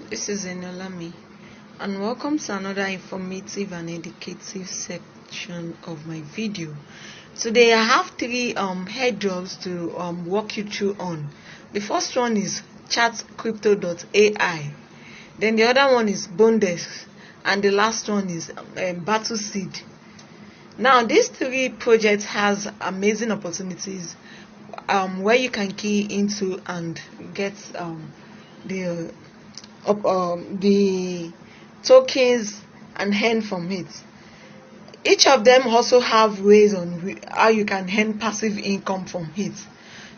This is Enolami, and welcome to another informative and educative section of my video. Today I have three airdrops to walk you through on. The first one is Chatcrypto AI, then the other one is Bondex, and the last one is Steed. Now these three projects has amazing opportunities where you can key into and get the tokens and earn from it. Each of them also have ways on how you can earn passive income from it.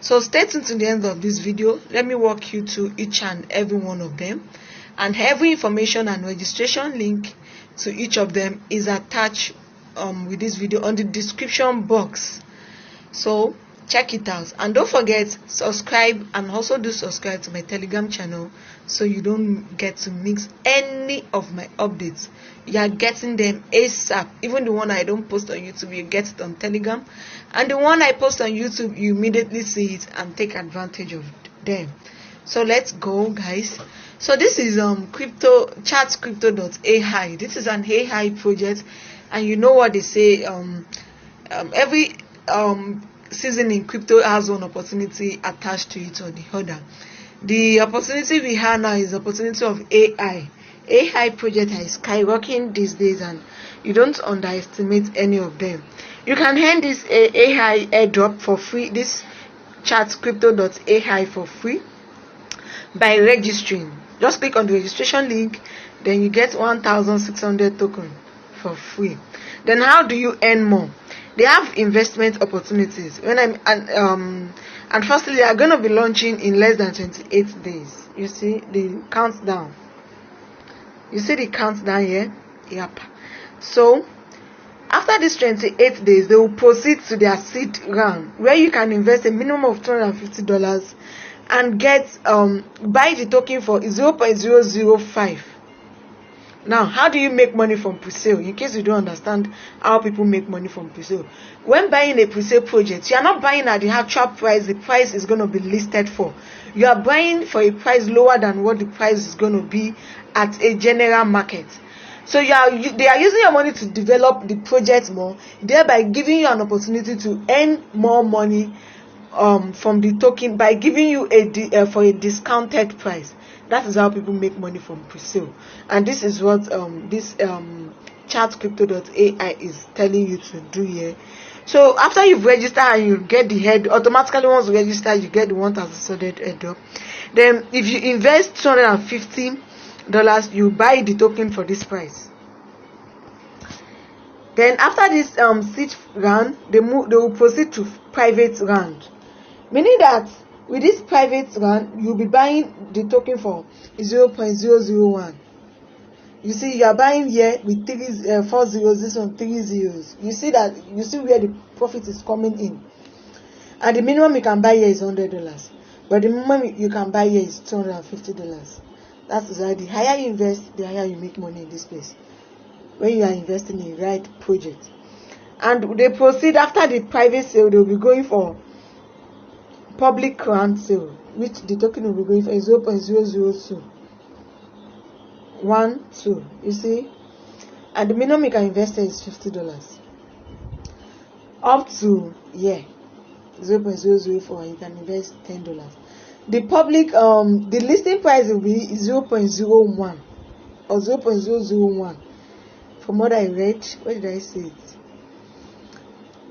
So stay tuned to the end of this video. Let me walk you through each and every one of them, and every information and registration link to each of them is attached with this video on the description box. So check it out, and don't forget subscribe, and also do subscribe to my Telegram channel so you don't get to miss any of my updates. You are getting them ASAP. Even the one I don't post on YouTube, you get it on Telegram, and the one I post on YouTube, you immediately see it and take advantage of them. So let's go, guys. So this is Chatcrypto.ai. This is an AI project, and you know what they say, every season in crypto has one opportunity attached to it or the other. The opportunity we have now is the opportunity of AI. AI project is skyrocketing these days, and you don't underestimate any of them. You can earn this AI airdrop for free, this Chatcrypto.ai for free, by registering. Just click on the registration link, then you get 1,600 tokens for free. Then how do you earn more? They have investment opportunities. And firstly, they are going to be launching in less than 28 days. You see the countdown. You see the countdown here? Yep. So after these 28 days, they will proceed to their seed round, where you can invest a minimum of $250 and get buy the token for 0.005. Now, how do you make money from pre-sale? In case you don't understand how people make money from pre-sale, when buying a pre-sale project, you are not buying at the actual price the price is going to be listed for. You are buying for a price lower than what the price is going to be at a general market. So they are using your money to develop the project more, thereby giving you an opportunity to earn more money from the token by giving you for a discounted price. That is how people make money from pre-sale, and this is what this Chatcrypto.ai is telling you to do here. So after you've registered and you get the head automatically, once you register, you get the 1,600 airdrop. Then if you invest $250, you buy the token for this price. Then after this seed round, they will proceed to private round, meaning that with this private round, you'll be buying the token for 0.001. You see, you are buying here with 4 zeros, this one 3 zeros. You see where the profit is coming in. And the minimum you can buy here is $100, but the minimum you can buy here is $250. That is why the higher you invest, the higher you make money in this place, when you are investing in the right project. And they proceed after the private sale. They will be going for public round sale, which the token will be going for 0.00212. You see, and the minimum you can invest is $50 up to 0.004. You can invest $10. The public the listing price will be 0.01 or 0.001 from what I read. Where did I say it?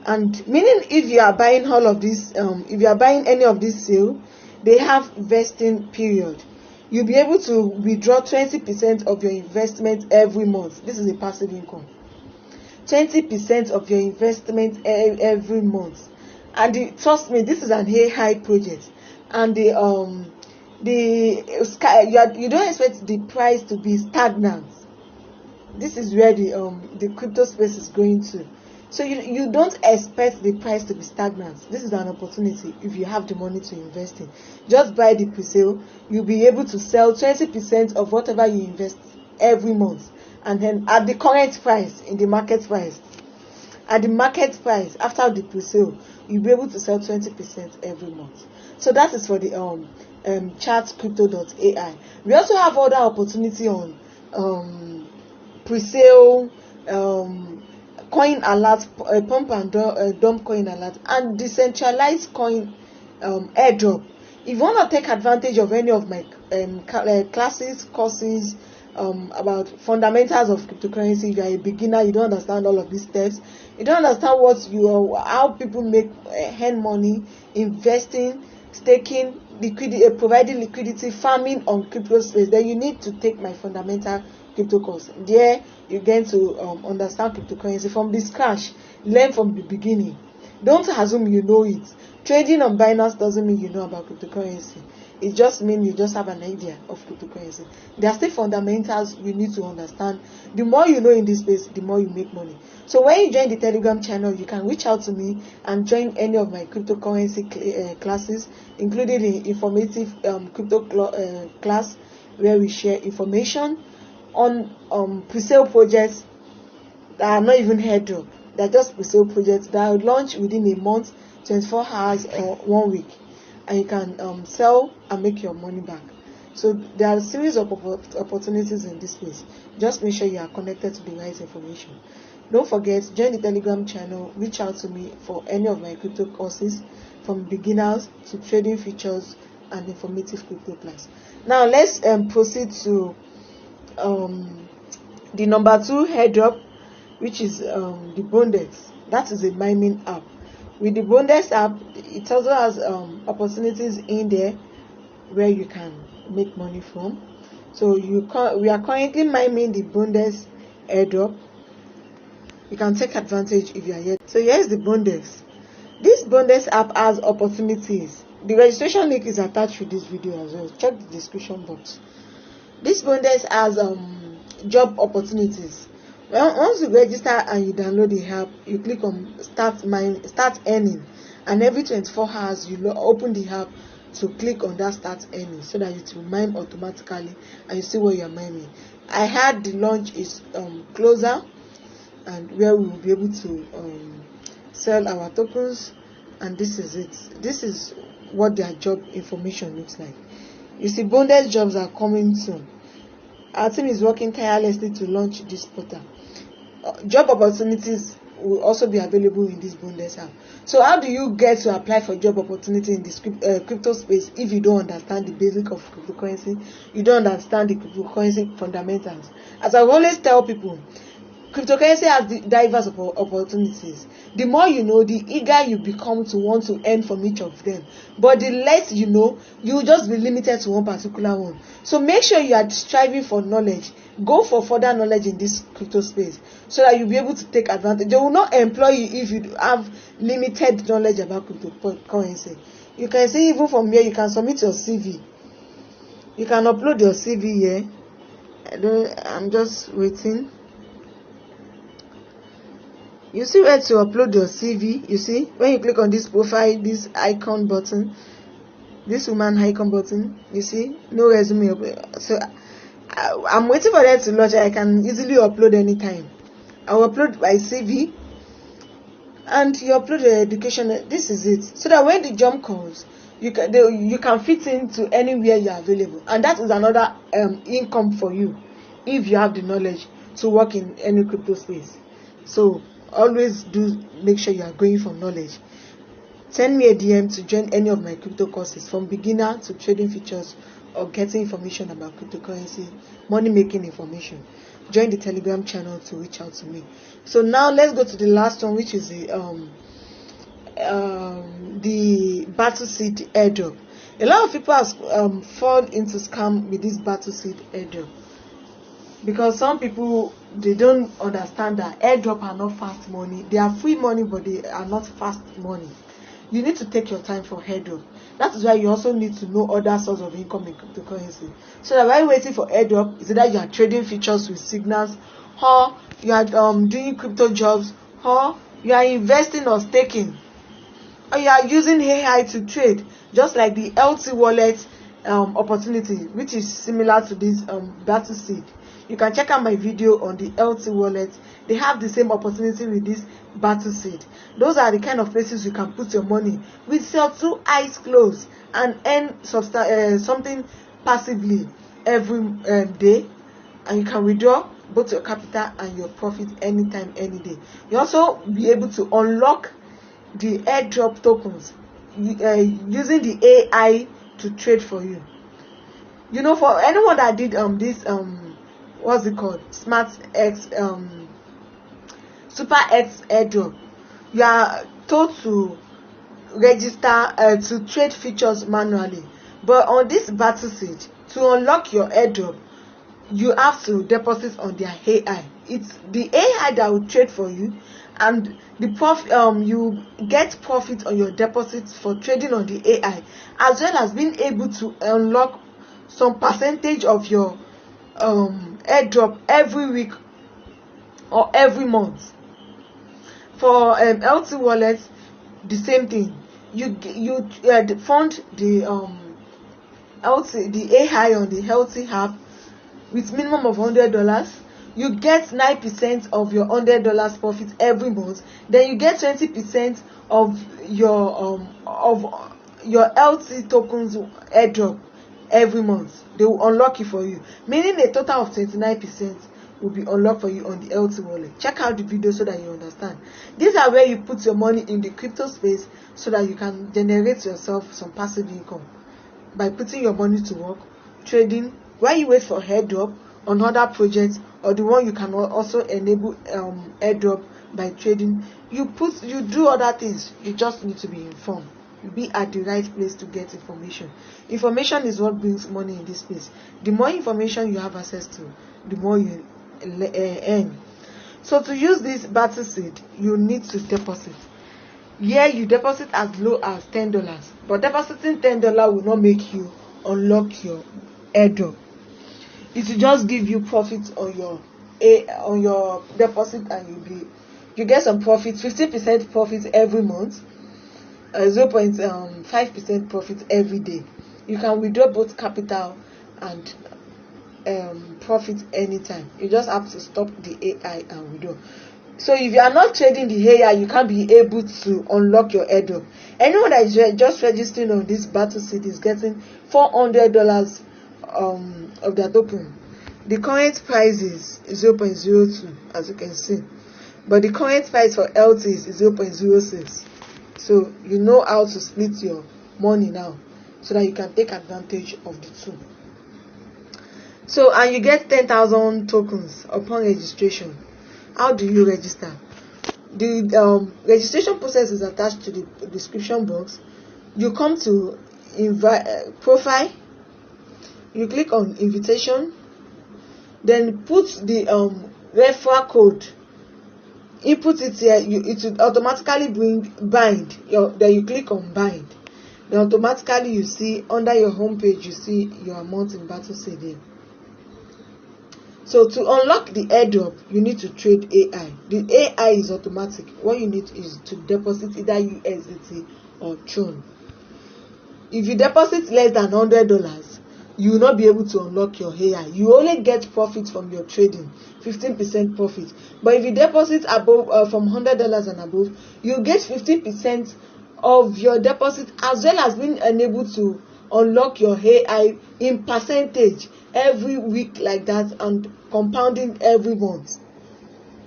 And meaning, if you are buying all of this, if you are buying any of this sale, they have vesting period. You'll be able to withdraw 20% of your investment every month. This is a passive income. 20% of your investment every month. And trust me, this is an AI project, and you don't expect the price to be stagnant. This is where the crypto space is going to. So you don't expect the price to be stagnant. This is an opportunity if you have the money to invest in. Just buy the pre-sale. You'll be able to sell 20% of whatever you invest every month. And then at the current price, in the market price, at the market price after the pre-sale, you'll be able to sell 20% every month. So that is for the Chatcrypto.ai. We also have other opportunity on pre-sale, coin alert, pump and dump coin alert, and decentralized coin airdrop. If you want to take advantage of any of my classes, courses about fundamentals of cryptocurrency, if you are a beginner, you don't understand all of these steps, you don't understand how people make earn money, investing, staking, liquidity, providing liquidity, farming on crypto space, then you need to take my fundamental crypto course. There you get to understand cryptocurrency from the scratch, learn from the beginning. Don't assume you know it. Trading on Binance doesn't mean you know about cryptocurrency. It just means you just have an idea of cryptocurrency. There are still fundamentals you need to understand. The more you know in this space, the more you make money. So when you join the Telegram channel, you can reach out to me and join any of my cryptocurrency classes, including the informative crypto class, where we share information on pre-sale projects that are not even airdrop. They're just pre-sale projects that will launch within a month, 24 hours or 1 week, and you can sell and make your money back. So there are a series of opportunities in this space. Just make sure you are connected to the right information. Don't forget, join the Telegram channel, reach out to me for any of my crypto courses, from beginners to trading features and informative crypto class. Now let's proceed to the number 2 airdrop, which is the Bondex. That is a mining app. With the Bondex app, it also has opportunities in there where you can make money from. So we are currently mining the Bondex airdrop. You can take advantage if you are here. So here's the Bondex. This Bondex app has opportunities. The registration link is attached to this video as well. Check the description box. This Bondex has job opportunities. Well, once you register and you download the app, you click on start earning, and every 24 hours you open the app to click on that start earning, so that it will mine automatically and you see where you are mining. I heard the launch is closer, and where we will be able to sell our tokens, and this is it. This is what their job information looks like. You see, Bondex jobs are coming soon. Our team is working tirelessly to launch this portal. Job opportunities will also be available in this Bondex app. So how do you get to apply for job opportunity in this crypto space if you don't understand the basic of cryptocurrency? You don't understand the cryptocurrency fundamentals. As I always tell people, cryptocurrency has diverse opportunities. The more you know, the eager you become to want to earn from each of them. But the less you know, you will just be limited to one particular one. So make sure you are striving for knowledge. Go for further knowledge in this crypto space, so that you'll be able to take advantage. They will not employ you if you have limited knowledge about cryptocurrency. You can see, even from here, you can submit your CV. You can upload your CV here. I'm just waiting. You see where to upload your CV. You see, when you click on this profile, this icon button, this woman icon button, you see, no resume. So I'm waiting for that to launch. I can easily upload anytime. I'll upload my CV, and you upload your education. This is it. So that when the jump comes, you can fit into anywhere you are available, and that is another income for you if you have the knowledge to work in any crypto space. So always do make sure you are going for knowledge. Send me a DM to join any of my crypto courses, from beginner to trading features or getting information about cryptocurrency, money making information. Join the Telegram channel to reach out to me. So now let's go to the last one, which is the Battle Seed airdrop. A lot of people have fall into scam with this Battle Seed airdrop, because some people, they don't understand that airdrop are not fast money. They are free money, but they are not fast money. You need to take your time for airdrop. That is why you also need to know other sources of income in cryptocurrency, so that while waiting for airdrop, is either you are trading features with signals, or you are doing crypto jobs, or you are investing or staking, or you are using AI to trade, just like the LT wallet opportunity, which is similar to this Battle Seed. You can check out my video on the LT wallet. They have the same opportunity with this battle seed. Those are the kind of places you can put your money with your two eyes closed and earn something passively every day, and you can withdraw both your capital and your profit anytime, any day. You also be able to unlock the airdrop tokens using the AI to trade for you. You know, for anyone that did this what's it called, Smart X Super X airdrop, you are told to register to trade features manually. But on this battle seed, to unlock your airdrop, you have to deposit on their AI. It's the AI that will trade for you, and the you get profit on your deposits for trading on the AI, as well as being able to unlock some percentage of your airdrop every week or every month. For LT wallet, the same thing. You fund the the AI on the healthy app with minimum of $100. You get 9% of your $100 profit every month. Then you get 20% of your LT tokens airdrop every month. They will unlock it for you, meaning a total of 29% will be unlocked for you on the LT wallet. Check out the video so that you understand. These are where you put your money in the crypto space so that you can generate yourself some passive income by putting your money to work, trading, while you wait for airdrop on other projects, or the one you can also enable airdrop by trading. You do other things. You just need to be informed. You be at the right place to get information. Information is what brings money in this space. The more information you have access to, the more you earn. So to use this battle seed, you need to deposit. Yeah, you deposit as low as $10, but depositing $10 will not make you unlock your airdrop. It will just give you profit on your deposit, and you get some profit, 50% profit every month, 0.5% profit every day. You can withdraw both capital and profit anytime. You just have to stop the AI and withdraw. So if you are not trading the AI, you can't be able to unlock your airdrop. Anyone that is just registering on this battle seed is getting $400 of their token. The current price is 0.02, as you can see, but the current price for LT is 0.06. So you know how to split your money now, so that you can take advantage of the two. So, and you get 10,000 tokens upon registration. How do you register? The registration process is attached to the description box. You come to profile. You click on invitation. Then put the referral code. Input it here. It will automatically bring bind. Then you click on bind. Then automatically you see under your home page, you see your amount in battle seed here. So to unlock the airdrop, you need to trade AI. The AI is automatic. What you need is to deposit either USDT or Tron. If you deposit less than $100, you will not be able to unlock your AI. You only get profit from your trading, 15% profit. But if you deposit above from $100 and above, you get 50% of your deposit, as well as being enabled to unlock your AI in percentage every week, like that, and compounding every month.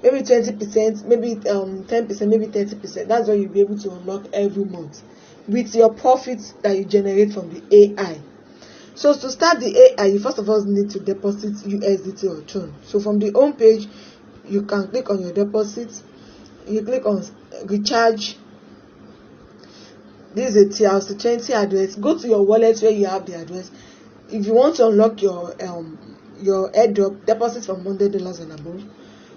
Maybe 20%, maybe 10%, maybe 30%. That's what you'll be able to unlock every month with your profits that you generate from the AI. So to start the AI, you first of all need to deposit USDT or Tron. So from the home page, you can click on your deposits. You click on recharge. This is a TRC20 address. Go to your wallet where you have the address. If you want to unlock your airdrop, deposit from $100 and above,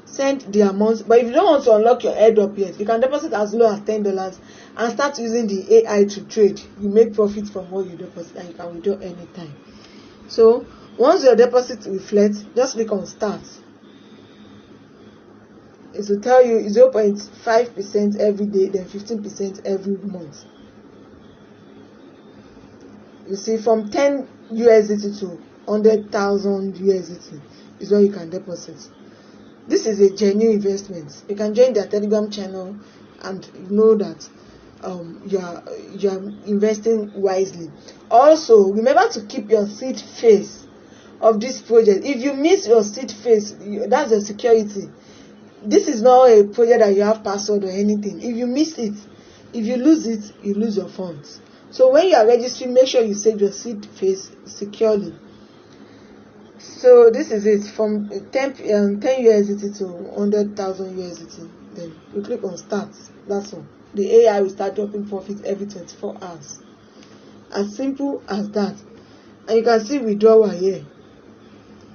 send the amount. But if you don't want to unlock your airdrop yet, you can deposit as low as $10 and start using the AI to trade. You make profit from what you deposit, and you can withdraw anytime. So once your deposit reflects, just click on start. It will tell you 0.5% every day, then 15% every month. You see, from 10 USDT to 100,000 USDT is what you can deposit. This is a genuine investment. You can join their Telegram channel and know that you are investing wisely. Also, remember to keep your seed phrase of this project. If you miss your seed phrase, that's a security. This is not a project that you have password or anything. If you miss it, if you lose it, you lose your funds. So when you are registering, make sure you save your seed phrase securely. So this is it, from 10 USDT to 100,000 USDT. Then you click on start. That's all. The AI will start dropping profit every 24 hours. As simple as that. And you can see withdrawal here.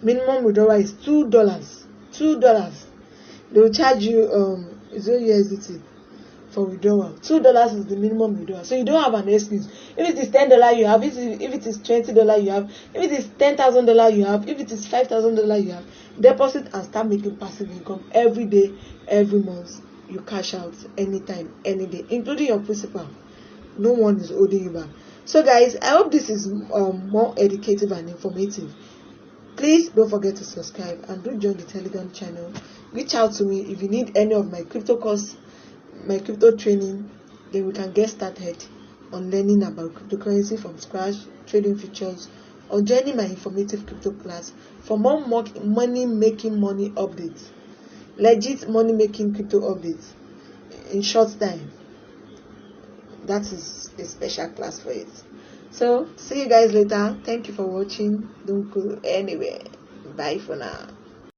Minimum withdrawal is $2. $2. They will charge you 0 USDT for withdrawal. $2 is the minimum withdrawal. So you don't have an excuse. If it is $10 you have, if it is $20 you have, if it is $10,000 you have, if it is $5,000 you have, deposit and start making passive income every day, every month. You cash out anytime, any day, including your principal. No one is holding you back. So guys, I hope this is more educative and informative. Please don't forget to subscribe and do join the Telegram channel. Reach out to me if you need any of my crypto course, my crypto training. Then we can get started on learning about cryptocurrency from scratch, trading futures, or joining my informative crypto class for more money updates. Legit money making crypto updates in short time. That is a special class for it. So see you guys later. Thank you for watching. Don't go anywhere. Bye for now.